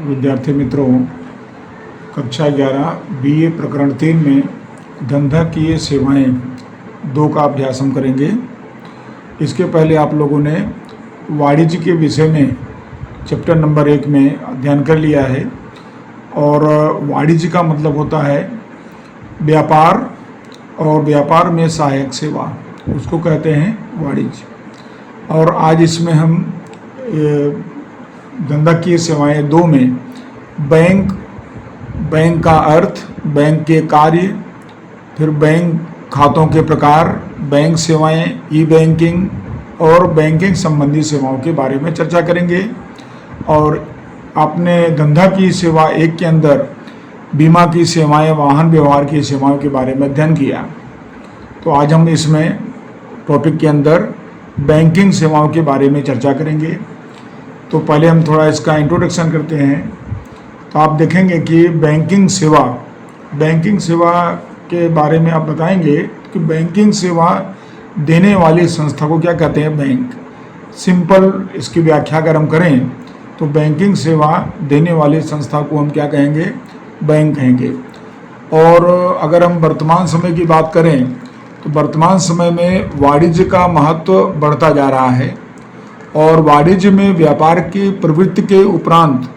विद्यार्थी मित्रों, कक्षा 11 बीए प्रकरण 3 में धंधाकीय सेवाएं 2 का अभ्यास हम करेंगे। इसके पहले आप लोगों ने वाणिज्य के विषय में चैप्टर नंबर 1 में अध्ययन कर लिया है और वाणिज्य का मतलब होता है व्यापार और व्यापार में सहायक सेवा, उसको कहते हैं वाणिज्य। और आज इसमें हम धंधाकीय सेवाएं 2 में बैंक का अर्थ, बैंक के कार्य, फिर बैंक खातों के प्रकार, बैंक सेवाएं, ई बैंकिंग और बैंकिंग संबंधी सेवाओं के बारे में चर्चा करेंगे। और आपने धंधा की सेवा 1 के अंदर बीमा की सेवाएं, वाहन व्यवहार की सेवाओं के बारे में अध्ययन किया। तो आज हम इसमें टॉपिक के अंदर बैंकिंग सेवाओं के बारे में चर्चा करेंगे। तो पहले हम थोड़ा इसका इंट्रोडक्शन करते हैं। तो आप देखेंगे कि बैंकिंग सेवा के बारे में आप बताएंगे कि बैंकिंग सेवा देने वाली संस्था को क्या कहते हैं, बैंक। सिंपल इसकी व्याख्या अगर हम करें तो बैंकिंग सेवा देने वाली संस्था को हम क्या कहेंगे, बैंक कहेंगे। और अगर हम वर्तमान समय की बात करें तो वर्तमान समय में वाणिज्य का महत्व बढ़ता जा रहा है और वाणिज्य में व्यापार की प्रवृत्ति के उपरांत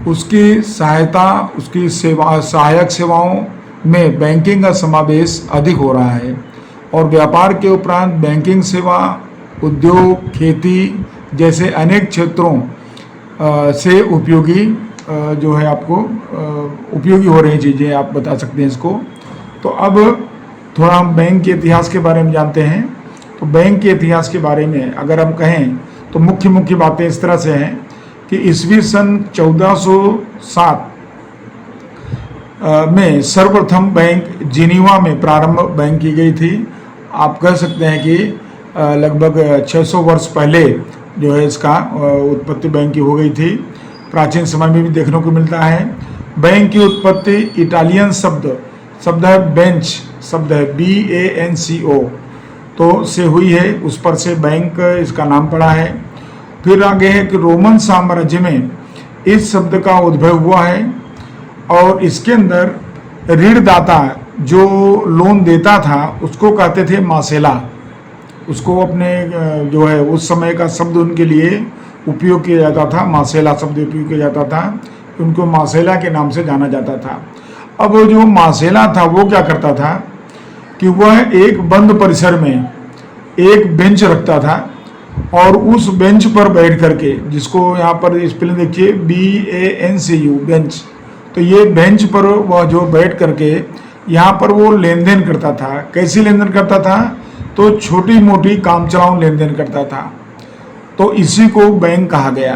उसकी सहायता, उसकी सहायक सेवाओं में बैंकिंग का समावेश अधिक हो रहा है। और व्यापार के उपरांत बैंकिंग सेवा, उद्योग, खेती जैसे अनेक क्षेत्रों से उपयोगी जो है आपको उपयोगी हो रही चीज़ें आप बता सकते हैं इसको। तो अब थोड़ा हम बैंक के इतिहास के बारे में जानते हैं। तो बैंक के इतिहास के बारे में अगर हम कहें तो मुख्य बातें इस तरह से हैं कि ईस्वी सन 1407 में सर्वप्रथम बैंक जिनीवा में प्रारंभ बैंक की गई थी। आप कह सकते हैं कि लगभग 600 वर्ष पहले जो है इसका उत्पत्ति बैंक की हो गई थी। प्राचीन समय में भी देखने को मिलता है। बैंक की उत्पत्ति इटालियन शब्द है बेंच, शब्द है BANCO तो से हुई है, उस पर से बैंक इसका नाम पड़ा है। फिर आगे है कि रोमन साम्राज्य में इस शब्द का उद्भव हुआ है और इसके अंदर ऋणदाता जो लोन देता था उसको कहते थे मासेला। उसको अपने जो है उस समय का शब्द उनके लिए उपयोग किया जाता था, मासेला शब्द उपयोग किया जाता था, उनको मासेला के नाम से जाना जाता था। अब वो जो मासेला था वो क्या करता था कि वह एक बंद परिसर में एक बेंच रखता था और उस बेंच पर बैठ करके, जिसको यहाँ पर स्पेलिंग देखिए BANCU बेंच, तो ये बेंच पर वह जो बैठ करके यहाँ पर वो लेन देन करता था। कैसी लेन देन करता था, तो छोटी मोटी काम चलाऊ लेन देन करता था। तो इसी को बैंक कहा गया।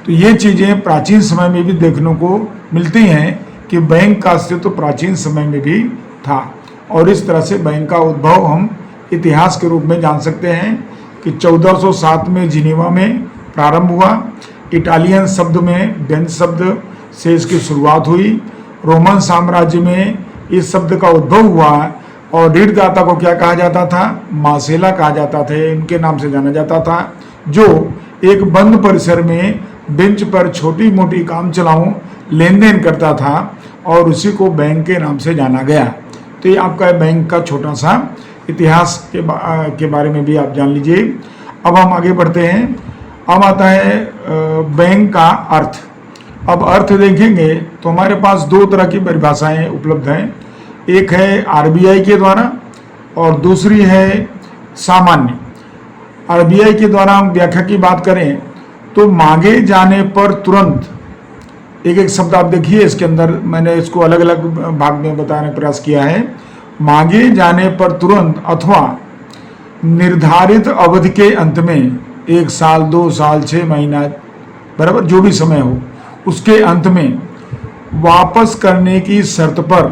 तो ये चीज़ें प्राचीन समय में भी देखने को मिलती हैं कि बैंक का अस्तित्व तो प्राचीन समय में भी था। और इस तरह से बैंक का उद्भव हम इतिहास के रूप में जान सकते हैं कि 1407 में जिनीवा में प्रारंभ हुआ। इटालियन शब्द में बेंच शब्द से इसकी शुरुआत हुई। रोमन साम्राज्य में इस शब्द का उद्भव हुआ और ऋणदाता को क्या कहा जाता था, मासेला कहा जाता था, इनके नाम से जाना जाता था, जो एक बंद परिसर में बेंच पर छोटी मोटी काम चलाऊ लेन देन करता था और उसी को बैंक के नाम से जाना गया। तो ये आपका बैंक का छोटा सा इतिहास के बारे में भी आप जान लीजिए। अब हम आगे बढ़ते हैं। अब आता है बैंक का अर्थ। अब अर्थ देखेंगे तो हमारे पास 2 तरह की परिभाषाएं उपलब्ध हैं। एक है RBI के द्वारा और दूसरी है सामान्य। RBI के द्वारा हम व्याख्या की बात करें तो मांगे जाने पर तुरंत, एक शब्द आप देखिए इसके अंदर, मैंने इसको अलग अलग भाग में बताने का प्रयास किया है। मांगे जाने पर तुरंत अथवा निर्धारित अवधि के अंत में 1 साल, 2 साल, 6 महीना, बराबर जो भी समय हो, उसके अंत में वापस करने की शर्त पर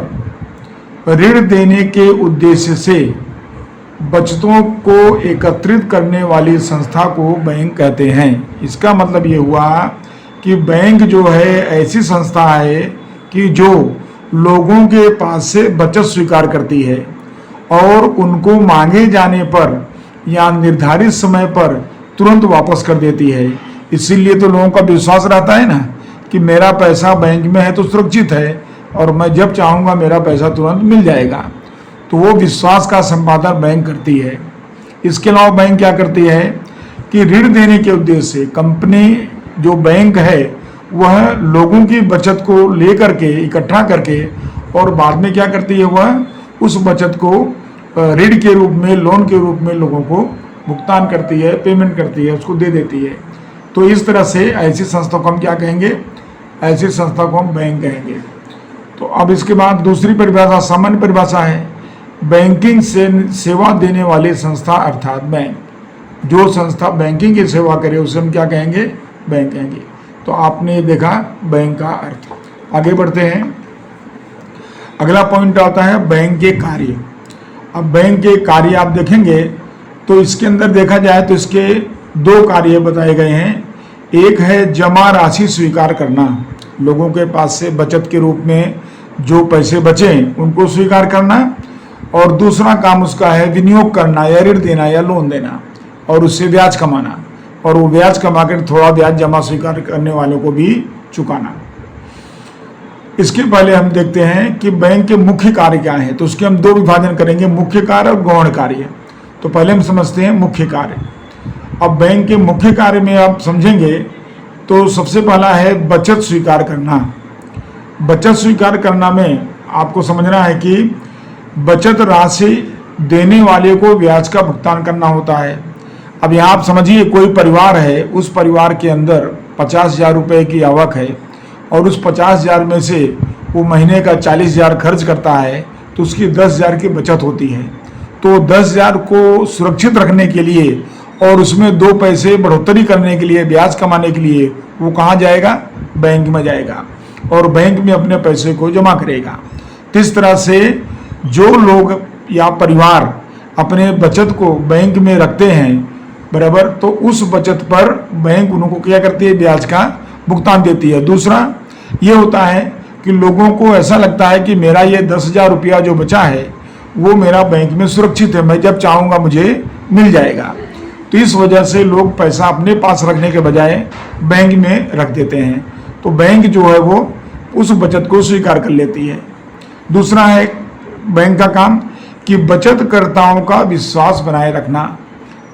ऋण देने के उद्देश्य से बचतों को एकत्रित करने वाली संस्था को बैंक कहते हैं। इसका मतलब ये हुआ कि बैंक जो है ऐसी संस्था है कि जो लोगों के पास से बचत स्वीकार करती है और उनको मांगे जाने पर या निर्धारित समय पर तुरंत वापस कर देती है। इसीलिए तो लोगों का विश्वास रहता है ना कि मेरा पैसा बैंक में है तो सुरक्षित है और मैं जब चाहूँगा मेरा पैसा तुरंत मिल जाएगा। तो वो विश्वास का संपादन बैंक करती है। इसके अलावा बैंक क्या करती है कि ऋण देने के उद्देश्य से कंपनी जो बैंक है वह लोगों की बचत को लेकर के इकट्ठा करके और बाद में क्या करती है, वह उस बचत को ऋण के रूप में, लोन के रूप में लोगों को भुगतान करती है, पेमेंट करती है, उसको दे देती है। तो इस तरह से ऐसी संस्था को हम क्या कहेंगे, ऐसी संस्था को हम बैंक कहेंगे। तो अब इसके बाद दूसरी परिभाषा, सामान्य परिभाषा है, बैंकिंग से सेवा देने वाली संस्था अर्थात बैंक। जो संस्था बैंकिंग की सेवा करे उसे हम क्या कहेंगे, बैंक कहेंगे। तो आपने देखा बैंक का अर्थ। आगे बढ़ते हैं। अगला पॉइंट आता है बैंक के कार्य। अब बैंक के कार्य आप देखेंगे तो इसके अंदर देखा जाए तो इसके दो कार्य बताए गए हैं। एक है जमा राशि स्वीकार करना, लोगों के पास से बचत के रूप में जो पैसे बचे उनको स्वीकार करना, और दूसरा काम उसका है विनियोग करना या ऋण देना या लोन देना और उससे ब्याज कमाना, और वो ब्याज कमा कर थोड़ा ब्याज जमा स्वीकार करने वालों को भी चुकाना। इसके पहले हम देखते हैं कि बैंक के मुख्य कार्य क्या है। तो उसके हम दो विभाजन करेंगे, मुख्य कार्य और गौण कार्य। तो पहले हम समझते हैं मुख्य कार्य। अब बैंक के मुख्य कार्य में आप समझेंगे तो सबसे पहला है बचत स्वीकार करना। बचत स्वीकार करना में आपको समझना है कि बचत राशि देने वाले को ब्याज का भुगतान करना होता है। अब यहाँ आप समझिए कोई परिवार है, उस परिवार के अंदर 50,000 रुपये की आवक है और उस 50,000 में से वो महीने का 40,000 खर्च करता है तो उसकी 10,000 की बचत होती है। तो 10,000 को सुरक्षित रखने के लिए और उसमें 2 पैसे बढ़ोतरी करने के लिए, ब्याज कमाने के लिए वो कहाँ जाएगा, बैंक में जाएगा और बैंक में अपने पैसे को जमा करेगा। तो इस तरह से जो लोग या परिवार अपने बचत को बैंक में रखते हैं बराबर, तो उस बचत पर बैंक उनको क्या करती है, ब्याज का भुगतान देती है। दूसरा ये होता है कि लोगों को ऐसा लगता है कि मेरा ये 10,000 रुपया जो बचा है वो मेरा बैंक में सुरक्षित है, मैं जब चाहूँगा मुझे मिल जाएगा। तो इस वजह से लोग पैसा अपने पास रखने के बजाय बैंक में रख देते हैं। तो बैंक जो है वो उस बचत को स्वीकार कर लेती है। दूसरा है बैंक का काम कि बचतकर्ताओं का विश्वास बनाए रखना।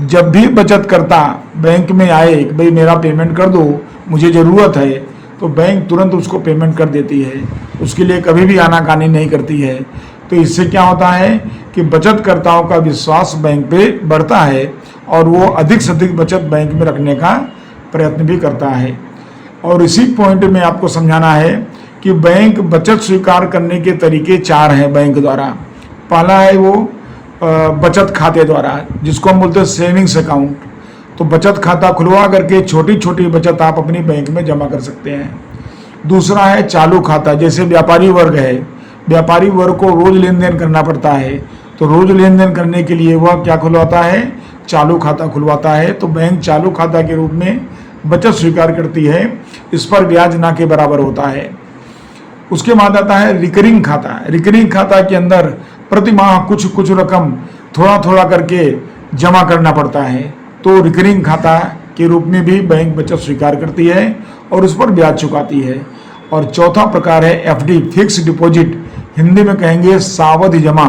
जब भी बचतकर्ता बैंक में आए कि भाई मेरा पेमेंट कर दो, मुझे ज़रूरत है, तो बैंक तुरंत उसको पेमेंट कर देती है, उसके लिए कभी भी आनाकानी नहीं करती है। तो इससे क्या होता है कि बचतकर्ताओं का विश्वास बैंक पे बढ़ता है और वो अधिक से अधिक बचत बैंक में रखने का प्रयत्न भी करता है। और इसी पॉइंट में आपको समझाना है कि बैंक बचत स्वीकार करने के तरीके 4 हैं बैंक द्वारा। पहला है वो बचत खाते द्वारा, जिसको हम बोलते हैं सेविंग्स अकाउंट। तो बचत खाता खुलवा करके छोटी छोटी बचत आप अपनी बैंक में जमा कर सकते हैं। दूसरा है चालू खाता, जैसे व्यापारी वर्ग है, व्यापारी वर्ग को रोज लेन देन करना पड़ता है, तो रोज लेन देन करने के लिए वह क्या खुलवाता है, चालू खाता खुलवाता है। तो बैंक चालू खाता के रूप में बचत स्वीकार करती है, इस पर ब्याज ना के बराबर होता है। उसके बाद आता है रिकरिंग खाता। रिकरिंग खाता के अंदर प्रति माह कुछ कुछ रकम थोड़ा थोड़ा करके जमा करना पड़ता है। तो रिकरिंग खाता के रूप में भी बैंक बचत स्वीकार करती है और उस पर ब्याज चुकाती है। और चौथा प्रकार है एफडी, फिक्स डिपॉजिट, हिंदी में कहेंगे सावधि जमा।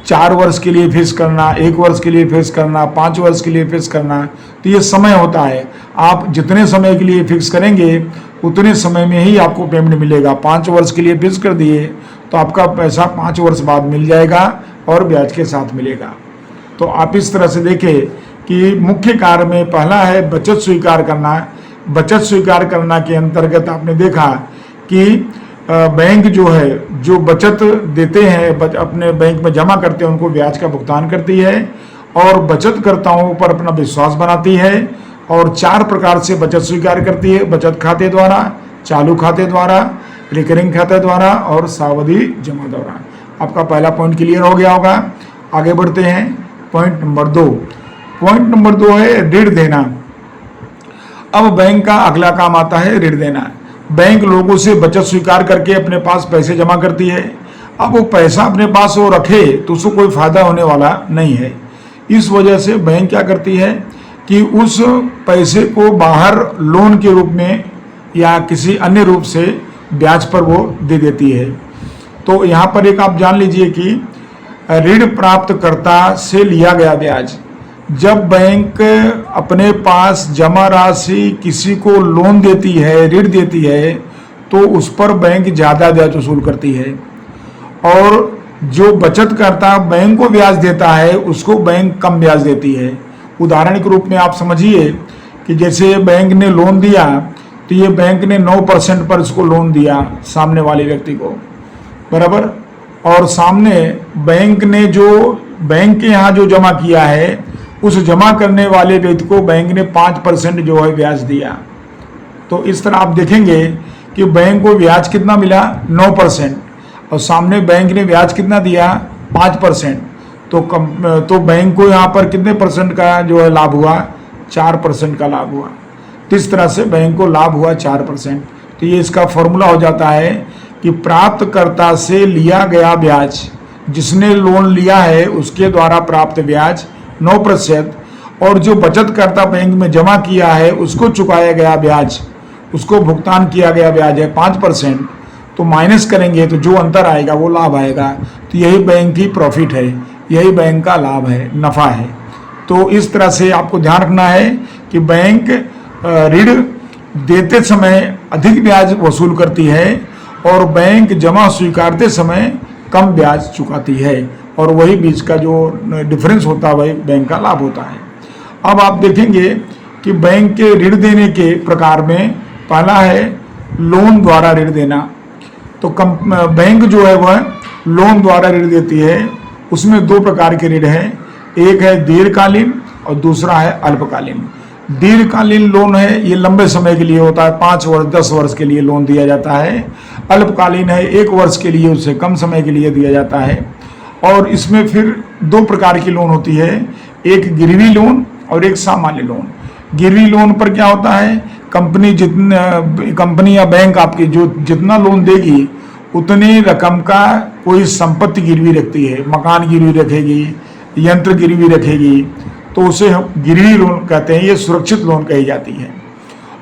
4 वर्ष के लिए फिक्स करना, 1 वर्ष के लिए फिक्स करना, 5 वर्ष के लिए फिक्स करना। तो ये समय होता है, आप जितने समय के लिए फिक्स करेंगे उतने समय में ही आपको पेमेंट मिलेगा। 5 वर्ष के लिए फिक्स कर दिए तो आपका पैसा 5 वर्ष बाद मिल जाएगा और ब्याज के साथ मिलेगा। तो आप इस तरह से देखें कि मुख्य कार्य में पहला है बचत स्वीकार करना। बचत स्वीकार करना के अंतर्गत आपने देखा कि बैंक जो है, जो बचत देते हैं अपने बैंक में जमा करते हैं, उनको ब्याज का भुगतान करती है और बचतकर्ताओं पर अपना विश्वास बनाती है। और 4 प्रकार से बचत स्वीकार करती है, बचत खाते द्वारा, चालू खाते द्वारा, रिकरिंग खाते द्वारा और सावधि जमा द्वारा। आपका पहला पॉइंट क्लियर हो गया होगा। आगे बढ़ते हैं पॉइंट नंबर 2। पॉइंट नंबर 2 है ऋण देना। अब बैंक का अगला काम आता है ऋण देना। बैंक लोगों से बचत स्वीकार करके अपने पास पैसे जमा करती है। अब वो पैसा अपने पास वो रखे तो उसको कोई फायदा होने वाला नहीं है। इस वजह से बैंक क्या करती है कि उस पैसे को बाहर लोन के रूप में या किसी अन्य रूप से ब्याज पर वो दे देती है। तो यहाँ पर एक आप जान लीजिए कि ऋण प्राप्तकर्ता से लिया गया ब्याज, जब बैंक अपने पास जमा राशि किसी को लोन देती है, ऋण देती है, तो उस पर बैंक ज़्यादा ब्याज वसूल करती है, और जो बचतकर्ता बैंक को ब्याज देता है उसको बैंक कम ब्याज देती है। उदाहरण के रूप में आप समझिए कि जैसे बैंक ने लोन दिया, तो ये बैंक ने 9% पर इसको लोन दिया सामने वाले व्यक्ति को, बराबर, और सामने बैंक ने जो बैंक के यहाँ जो जमा किया है उस जमा करने वाले व्यक्ति को बैंक ने 5% जो है ब्याज दिया। तो इस तरह आप देखेंगे कि बैंक को ब्याज कितना मिला, 9%, और सामने बैंक ने ब्याज कितना दिया, 5%। तो बैंक को यहाँ पर कितने परसेंट का जो है लाभ हुआ, 4% का लाभ हुआ। तो इस तरह से बैंक को लाभ हुआ 4%। तो ये इसका फॉर्मूला हो जाता है कि प्राप्तकर्ता से लिया गया ब्याज, जिसने लोन लिया है उसके द्वारा प्राप्त ब्याज 9%, और जो बचतकर्ता बैंक में जमा किया है उसको चुकाया गया ब्याज, उसको भुगतान किया गया ब्याज है 5%। तो माइनस करेंगे तो जो अंतर आएगा वो लाभ आएगा। तो यही बैंक की प्रॉफिट है, यही बैंक का लाभ है, नफ़ा है। तो इस तरह से आपको ध्यान रखना है कि बैंक ऋण देते समय अधिक ब्याज वसूल करती है और बैंक जमा स्वीकारते समय कम ब्याज चुकाती है, और वही बीच का जो डिफरेंस होता है वही बैंक का लाभ होता है। अब आप देखेंगे कि बैंक के ऋण देने के प्रकार में पहला है लोन द्वारा ऋण देना। तो बैंक जो है वह लोन द्वारा ऋण देती है। उसमें दो प्रकार के ऋण हैं, एक है दीर्घकालीन और दूसरा है अल्पकालीन। दीर्घकालीन लोन है, ये लंबे समय के लिए होता है, 5 वर्ष 10 वर्ष के लिए लोन दिया जाता है। अल्पकालीन है, 1 वर्ष के लिए, उससे कम समय के लिए दिया जाता है। और इसमें फिर 2 प्रकार की लोन होती है, एक गिरवी लोन और एक सामान्य लोन। गिरवी लोन पर क्या होता है, कंपनी या बैंक आपकी जो जितना लोन देगी उतनी रकम का कोई संपत्ति गिरवी रखती है, मकान गिरवी रखेगी, यंत्र गिरवी रखेगी, तो उसे हम गिरवी लोन कहते हैं, ये सुरक्षित लोन कही जाती है।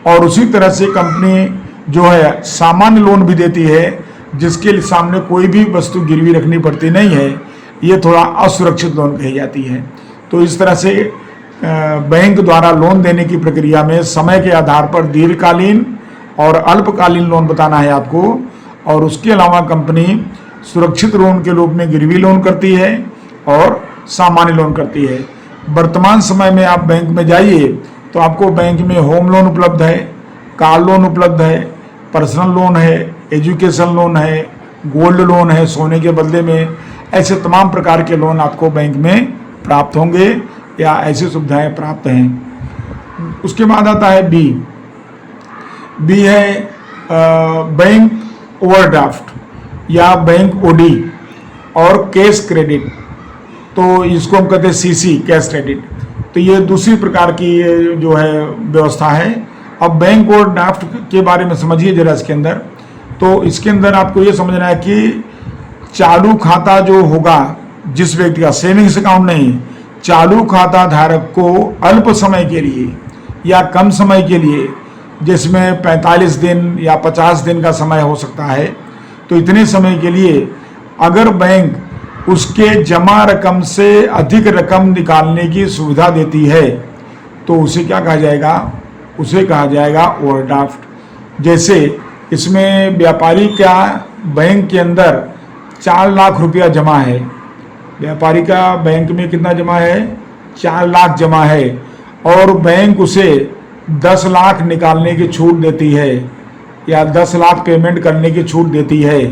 और उसी तरह से कंपनी जो है सामान्य लोन भी देती है, जिसके सामने कोई भी वस्तु गिरवी रखनी पड़ती नहीं है, ये थोड़ा असुरक्षित लोन कही जाती है। तो इस तरह से बैंक द्वारा लोन देने की प्रक्रिया में समय के आधार पर दीर्घकालीन और अल्पकालीन लोन बताना है आपको, और उसके अलावा कंपनी सुरक्षित लोन के रूप में गिरवी लोन करती है और सामान्य लोन करती है। वर्तमान समय में आप बैंक में जाइए तो आपको बैंक में होम लोन उपलब्ध है, कार लोन उपलब्ध है, पर्सनल लोन है, एजुकेशन लोन है, गोल्ड लोन है सोने के बदले में, ऐसे तमाम प्रकार के लोन आपको बैंक में प्राप्त होंगे या ऐसी सुविधाएं प्राप्त हैं। उसके बाद आता है बी है बैंक ओवरड्राफ्ट या बैंक ओडी और कैश क्रेडिट। तो इसको हम कहते हैं सीसी, कैश क्रेडिट। तो ये दूसरी प्रकार की जो है व्यवस्था है। अब बैंक ओवरड्राफ्ट के बारे में समझिए जरा इसके अंदर। तो इसके अंदर आपको ये समझना है कि चालू खाता जो होगा जिस व्यक्ति का, सेविंग्स अकाउंट नहीं, चालू खाता धारक को अल्प समय के लिए या कम समय के लिए, जिसमें 45 दिन या 50 दिन का समय हो सकता है, तो इतने समय के लिए अगर बैंक उसके जमा रकम से अधिक रकम निकालने की सुविधा देती है तो उसे क्या कहा जाएगा, उसे कहा जाएगा ओवरड्राफ्ट। जैसे इसमें व्यापारी का बैंक के अंदर 4 लाख रुपया जमा है, व्यापारी का बैंक में कितना जमा है, 4 लाख जमा है, और बैंक उसे 10 लाख निकालने की छूट देती है या 10 लाख पेमेंट करने की छूट देती है।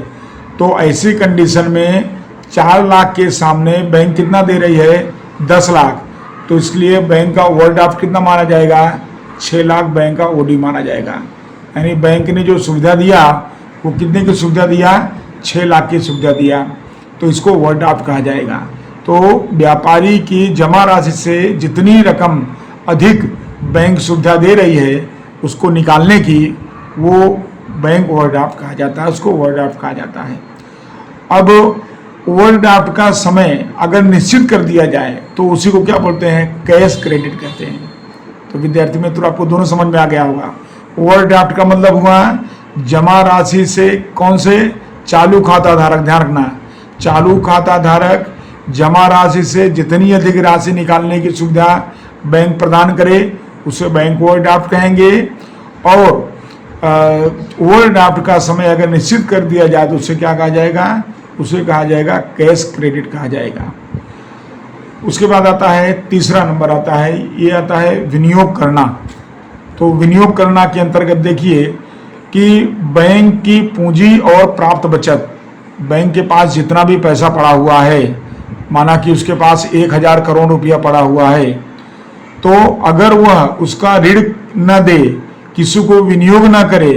तो ऐसी कंडीशन में 4 लाख के सामने बैंक कितना दे रही है, 10 लाख। तो इसलिए बैंक का ओवरड्राफ्ट कितना माना जाएगा, 6 लाख बैंक का ओडी माना जाएगा। यानी बैंक ने जो सुविधा दिया वो कितने की सुविधा दिया, 6 लाख की सुविधा दिया, तो इसको ओवरड्राफ्ट कहा जाएगा। तो व्यापारी की जमा राशि से जितनी रकम अधिक बैंक सुविधा दे रही है उसको निकालने की, वो बैंक ओवरड्राफ्ट कहा जाता है, उसको ओवरड्राफ्ट कहा जाता है। अब ओवरड्राफ्ट का समय अगर निश्चित कर दिया जाए तो उसी को क्या बोलते हैं, कैश क्रेडिट कहते हैं। तो विद्यार्थी मित्रों आपको दोनों समझ में आ गया होगा। ओवरड्राफ्ट का मतलब हुआ जमा राशि से, कौन से, चालू खाता धारक, ध्यान रखना, चालू खाता धारक जमा राशि से जितनी अधिक राशि निकालने की सुविधा बैंक प्रदान करे उसे बैंक ओवरड्राफ्ट कहेंगे। और ओवरड्राफ्ट का समय अगर निश्चित कर दिया जाए तो उसे क्या कहा जाएगा, उसे कहा जाएगा कैश क्रेडिट कहा जाएगा। उसके बाद आता है तीसरा नंबर आता है, ये आता है विनियोग करना। तो विनियोग करना के अंतर्गत देखिए कि बैंक की पूंजी और प्राप्त बचत, बैंक के पास जितना भी पैसा पड़ा हुआ है, माना कि उसके पास 1000 करोड़ रुपया पड़ा हुआ है, तो अगर वह उसका ऋण न दे, किसी को विनियोग न करे,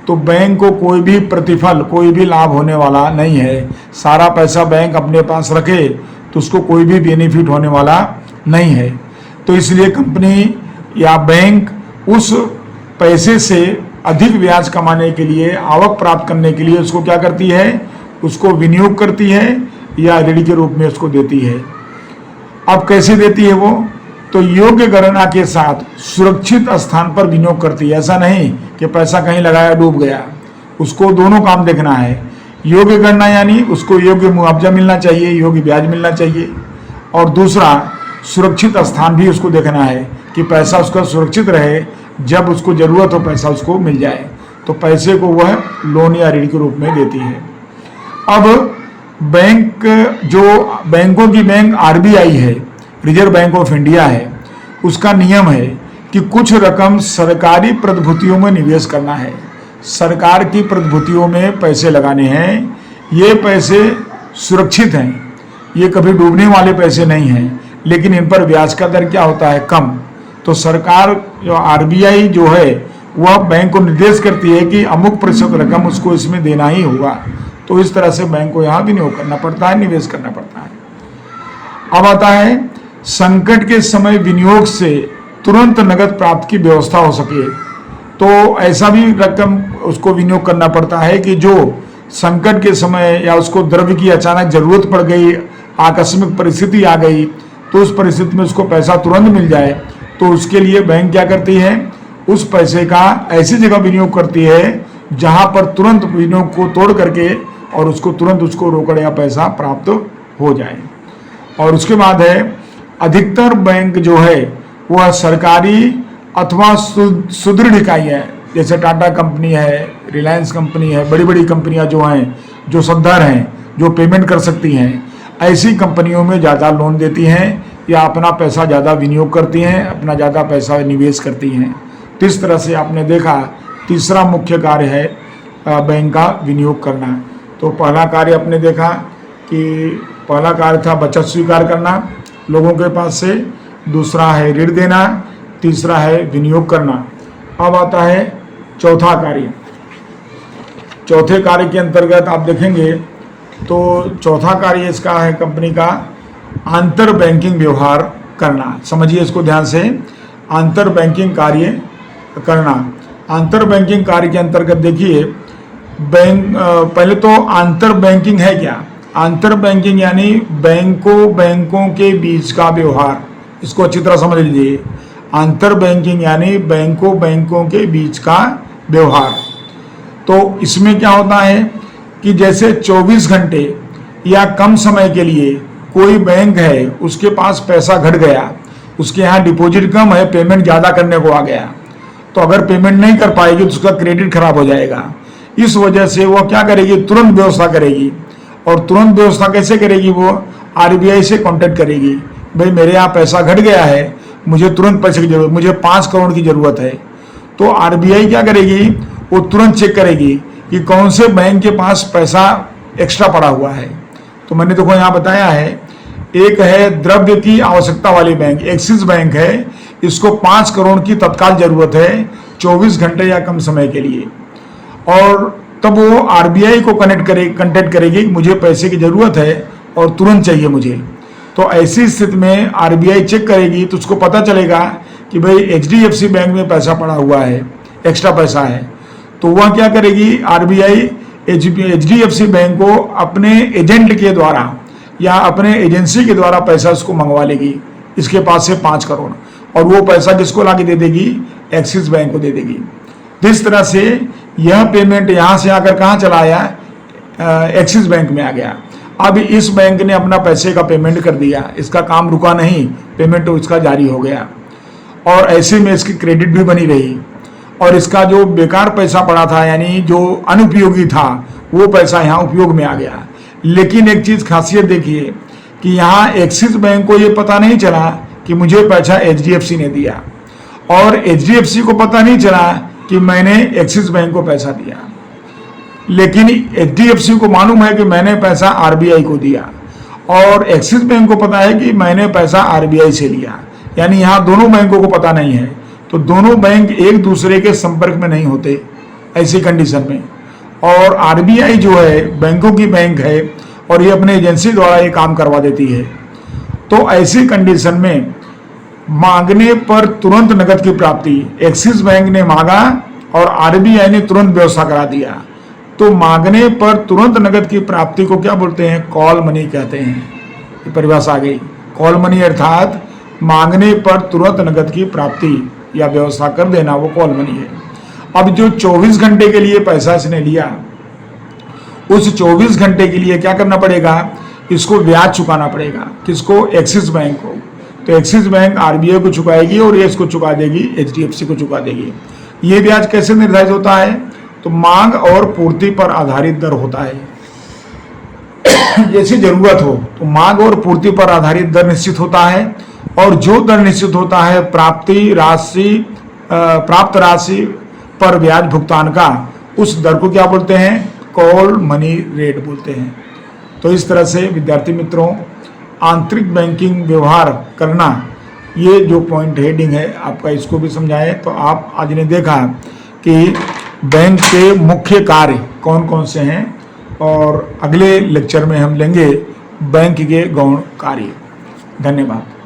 तो बैंक को कोई भी प्रतिफल, कोई भी लाभ होने वाला नहीं है। सारा पैसा बैंक अपने पास रखे तो उसको कोई भी बेनिफिट होने वाला नहीं है। तो इसलिए कंपनी या बैंक उस पैसे से अधिक ब्याज कमाने के लिए, आवक प्राप्त करने के लिए उसको क्या करती है, उसको विनियोग करती है या ऋण के रूप में उसको देती है। अब कैसे देती है वो, तो योग्य गणना के साथ सुरक्षित स्थान पर विनियोग करती है। ऐसा नहीं कि पैसा कहीं लगाया डूब गया, उसको दोनों काम देखना है। योग्य गणना यानी उसको योग्य मुआवजा मिलना चाहिए, योग्य ब्याज मिलना चाहिए, और दूसरा सुरक्षित स्थान भी उसको देखना है कि पैसा उसका सुरक्षित रहे, जब उसको जरूरत हो पैसा उसको मिल जाए। तो पैसे को वह लोन या ऋण के रूप में देती है। अब बैंक, जो बैंकों की बैंक आरबीआई है, रिजर्व बैंक ऑफ इंडिया है, उसका नियम है कि कुछ रकम सरकारी प्रतिभूतियों में निवेश करना है, सरकार की प्रतिभूतियों में पैसे लगाने हैं। ये पैसे सुरक्षित हैं, ये कभी डूबने वाले पैसे नहीं हैं, लेकिन इन पर ब्याज का दर क्या होता है, कम। तो सरकार जो आरबीआई जो है वह बैंक को निर्देश करती है कि अमुक प्रतिशत रकम उसको इसमें देना ही होगा। तो इस तरह से बैंक को यहाँ विनियोग करना पड़ता है, निवेश करना पड़ता है। अब आता है संकट के समय विनियोग से तुरंत नगद प्राप्त की व्यवस्था हो सके, तो ऐसा भी रकम उसको विनियोग करना पड़ता है कि जो संकट के समय या उसको द्रव्य की अचानक जरूरत पड़ गई, आकस्मिक परिस्थिति आ गई, तो उस परिस्थिति में उसको पैसा तुरंत मिल जाए। तो उसके लिए बैंक क्या करती है, उस पैसे का ऐसी जगह विनियोग करती है जहां पर तुरंत विनियोग को तोड़ करके और उसको तुरंत उसको रोकड़ या पैसा प्राप्त हो जाए। और उसके बाद है अधिकतर बैंक जो है वह सरकारी अथवा सुदृढ़ इकाई है, जैसे टाटा कंपनी है, रिलायंस कंपनी है, बड़ी बड़ी कंपनियां जो हैं, जो सद्धर हैं, जो पेमेंट कर सकती हैं, ऐसी कंपनियों में ज़्यादा लोन देती हैं या अपना पैसा ज़्यादा विनियोग करती हैं, अपना ज़्यादा पैसा निवेश करती हैं। तो इस तरह से आपने देखा तीसरा मुख्य कार्य है बैंक का विनियोग करना। तो पहला कार्य आपने देखा कि पहला कार्य था बचत स्वीकार करना लोगों के पास से, दूसरा है ऋण देना, तीसरा है विनियोग करना। अब आता है चौथा कार्य। चौथे कार्य के अंतर्गत आप देखेंगे तो चौथा कार्य इसका है कंपनी का अंतर बैंकिंग व्यवहार करना। समझिए इसको ध्यान से, अंतर बैंकिंग कार्य करना। अंतर बैंकिंग कार्य के अंतर्गत देखिए बैंक, पहले तो अंतर बैंकिंग है क्या, अंतर बैंकिंग यानी बैंकों के बीच का व्यवहार, इसको अच्छी तरह समझ लीजिए। अंतर बैंकिंग यानी बैंकों के बीच का व्यवहार। तो इसमें क्या होता है कि जैसे 24 घंटे या कम समय के लिए कोई बैंक है, उसके पास पैसा घट गया, उसके यहाँ डिपॉजिट कम है, पेमेंट ज़्यादा करने को आ गया, तो अगर पेमेंट नहीं कर पाएगी तो उसका क्रेडिट खराब हो जाएगा। इस वजह से वो क्या करेगी, तुरंत व्यवस्था करेगी। और तुरंत व्यवस्था कैसे करेगी, वो आरबीआई से कांटेक्ट करेगी, भाई मेरे यहाँ पैसा घट गया है, मुझे तुरंत पैसे की जरूरत, मुझे 5 करोड़ की जरूरत है। तो आरबीआई क्या करेगी, वो तुरंत चेक करेगी कि कौन से बैंक के पास पैसा एक्स्ट्रा पड़ा हुआ है। तो मैंने देखो यहाँ बताया है, एक है द्रव्य की आवश्यकता वाली बैंक, एक्सिस बैंक है, इसको 5 करोड़ की तत्काल जरूरत है 24 घंटे या कम समय के लिए, और तब वो आरबीआई को कांटेक्ट करेगी, मुझे पैसे की जरूरत है और तुरंत चाहिए मुझे। तो ऐसी स्थिति में आरबीआई चेक करेगी तो उसको पता चलेगा कि भाई एचडीएफसी बैंक में पैसा पड़ा हुआ है, एक्स्ट्रा पैसा है। तो वह क्या करेगी, आरबीआई एचडीएफसी बैंक को अपने एजेंट के द्वारा या अपने एजेंसी के द्वारा पैसा उसको मंगवा लेगी, इसके पास से 5 करोड़, और वो पैसा किसको ला के दे देगी, एक्सिस बैंक को दे देगी। तो इस तरह से यह पेमेंट यहाँ से आकर कहाँ चला आया, एक्सिस बैंक में आ गया। अब इस बैंक ने अपना पैसे का पेमेंट कर दिया, इसका काम रुका नहीं, पेमेंट तो इसका जारी हो गया और ऐसे में इसकी क्रेडिट भी बनी रही और इसका जो बेकार पैसा पड़ा था यानी जो अनुपयोगी था वो पैसा यहाँ उपयोग में आ गया। लेकिन एक चीज़ खासियत देखिए कि यहाँ एक्सिस बैंक को ये पता नहीं चला कि मुझे पैसा HDFC ने दिया और HDFC को पता नहीं चला कि मैंने एक्सिस बैंक को पैसा दिया, लेकिन HDFC को मालूम है कि मैंने पैसा RBI को दिया और एक्सिस बैंक को पता है कि मैंने पैसा RBI से लिया। यानी यहाँ दोनों बैंकों को पता नहीं है, तो दोनों बैंक एक दूसरे के संपर्क में नहीं होते ऐसी कंडीशन में। और RBI जो है बैंकों की बैंक है और ये अपने एजेंसी द्वारा ये काम करवा देती है। तो ऐसी कंडीशन में मांगने पर तुरंत नकद की प्राप्ति, एक्सिस बैंक ने मांगा और RBI ने तुरंत व्यवस्था करा दिया। तो मांगने पर तुरंत नकद की प्राप्ति को क्या बोलते हैं, कॉल मनी कहते हैं। ये परिभाषा आ गई, कॉल मनी अर्थात मांगने पर तुरंत नकद की प्राप्ति या व्यवस्था कर देना, वो कॉल मनी है। अब जो 24 घंटे के लिए पैसा इसने लिया, उस 24 घंटे के लिए क्या करना पड़ेगा, इसको ब्याज चुकाना पड़ेगा। किसको, एक्सिस बैंक को। तो एक्सिस बैंक RBI को चुकाएगी और ये इसको चुका देगी, HDFC को चुका देगी। ये ब्याज कैसे निर्धारित होता है, तो मांग और पूर्ति पर आधारित दर होता है। जैसी जरूरत हो तो मांग और पूर्ति पर आधारित दर निश्चित होता है और जो दर निश्चित होता है प्राप्त राशि पर ब्याज भुगतान का, उस दर को क्या बोलते हैं, कॉल मनी रेट बोलते हैं। तो इस तरह से विद्यार्थी मित्रों, आंतरिक बैंकिंग व्यवहार करना, ये जो पॉइंट हेडिंग है आपका, इसको भी समझाएं। तो आप आज ने देखा कि बैंक के मुख्य कार्य कौन कौन से हैं और अगले लेक्चर में हम लेंगे बैंक के गौण कार्य। धन्यवाद।